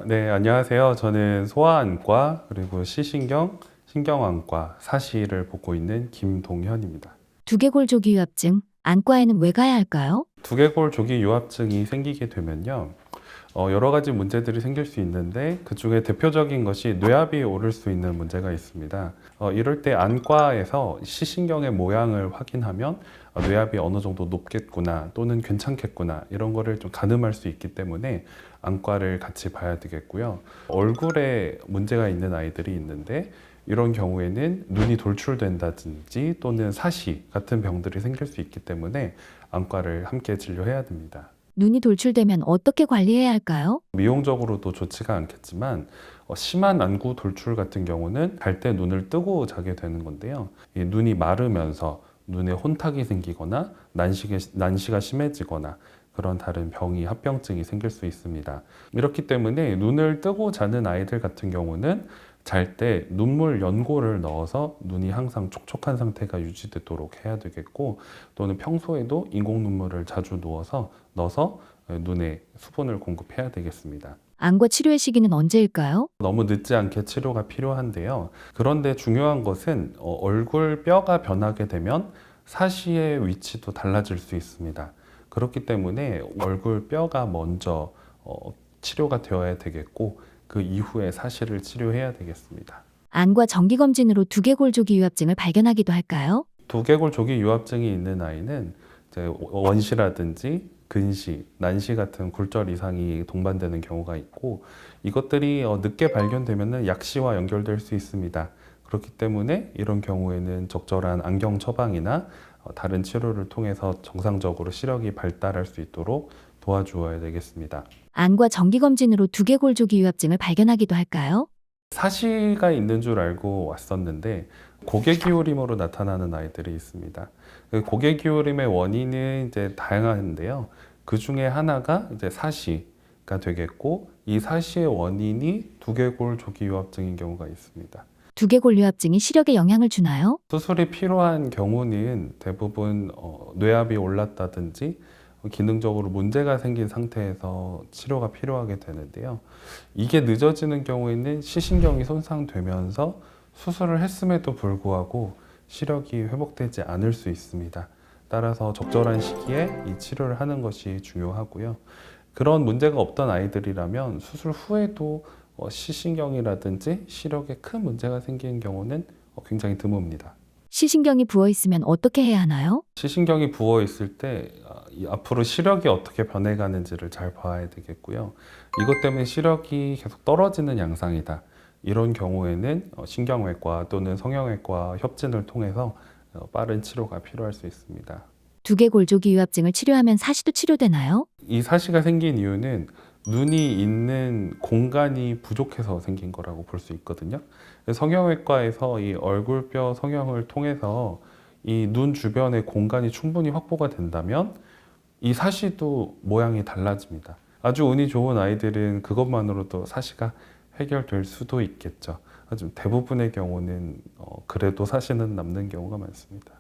네, 안녕하세요. 저는 소아안과 그리고 시신경, 신경안과 사시를 보고 있는 김동현입니다. 두개골조기 유압증, 안과에는 왜 가야 할까요? 두개골 조기 유합증이 생기게 되면요. 여러 가지 문제들이 생길 수 있는데 그 중에 대표적인 것이 뇌압이 오를 수 있는 문제가 있습니다. 이럴 때 안과에서 시신경의 모양을 확인하면 뇌압이 어느 정도 높겠구나 또는 괜찮겠구나 이런 거를 좀 가늠할 수 있기 때문에 안과를 같이 봐야 되겠고요. 얼굴에 문제가 있는 아이들이 있는데 이런 경우에는 눈이 돌출된다든지 또는 사시 같은 병들이 생길 수 있기 때문에 안과를 함께 진료해야 됩니다. 눈이 돌출되면 어떻게 관리해야 할까요? 미용적으로도 좋지가 않겠지만 심한 안구 돌출 같은 경우는 잘 때 눈을 뜨고 자게 되는 건데요. 이 눈이 마르면서 눈에 혼탁이 생기거나 난시가 심해지거나 그런 다른 병이 합병증이 생길 수 있습니다. 이렇기 때문에 눈을 뜨고 자는 아이들 같은 경우는 잘 때 눈물 연고를 넣어서 눈이 항상 촉촉한 상태가 유지되도록 해야 되겠고, 또는 평소에도 인공 눈물을 자주 넣어서 눈에 수분을 공급해야 되겠습니다. 안과 치료의 시기는 언제일까요? 너무 늦지 않게 치료가 필요한데요. 그런데 중요한 것은 얼굴 뼈가 변하게 되면 사시의 위치도 달라질 수 있습니다. 그렇기 때문에 얼굴 뼈가 먼저 치료가 되어야 되겠고, 그 이후에 사시를 치료해야 되겠습니다. 안과 정기검진으로 두개골조기 유압증을 발견하기도 할까요? 두개골 조기 유합증이 있는 아이는 이제 원시라든지 근시, 난시 같은 굴절 이상이 동반되는 경우가 있고, 이것들이 늦게 발견되면 약시와 연결될 수 있습니다. 그렇기 때문에 이런 경우에는 적절한 안경 처방이나 다른 치료를 통해서 정상적으로 시력이 발달할 수 있도록 도와주어야 되겠습니다. 안과 정기검진으로 두개골조기 유압증을 발견하기도 할까요? 사시가 있는 줄 알고 왔었는데 고개 기울임으로 나타나는 아이들이 있습니다. 그 고개 기울임의 원인은 이제 다양한데요. 그 중에 하나가 이제 사시가 되겠고, 이 사시의 원인이 두개골 조기 유합증인 경우가 있습니다. 두개골 유압증이 시력에 영향을 주나요? 수술이 필요한 경우는 대부분 뇌압이 올랐다든지 기능적으로 문제가 생긴 상태에서 치료가 필요하게 되는데요. 이게 늦어지는 경우에는 시신경이 손상되면서 수술을 했음에도 불구하고 시력이 회복되지 않을 수 있습니다. 따라서 적절한 시기에 이 치료를 하는 것이 중요하고요. 그런 문제가 없던 아이들이라면 수술 후에도 시신경이라든지 시력에 큰 문제가 생기는 경우는 굉장히 드뭅니다. 시신경이 부어 있으면 어떻게 해야 하나요? 시신경이 부어 있을 때 이 앞으로 시력이 어떻게 변해가는지를 잘 봐야 되겠고요. 이것 때문에 시력이 계속 떨어지는 양상이다. 이런 경우에는 신경외과 또는 성형외과 협진을 통해서 빠른 치료가 필요할 수 있습니다. 두개골조기 유압증을 치료하면 사시도 치료되나요? 이 사시가 생긴 이유는 눈이 있는 공간이 부족해서 생긴 거라고 볼 수 있거든요. 성형외과에서 이 얼굴뼈 성형을 통해서 이 눈 주변의 공간이 충분히 확보가 된다면 이 사시도 모양이 달라집니다. 아주 운이 좋은 아이들은 그것만으로도 사시가 해결될 수도 있겠죠. 하지만 대부분의 경우는 그래도 사시는 남는 경우가 많습니다.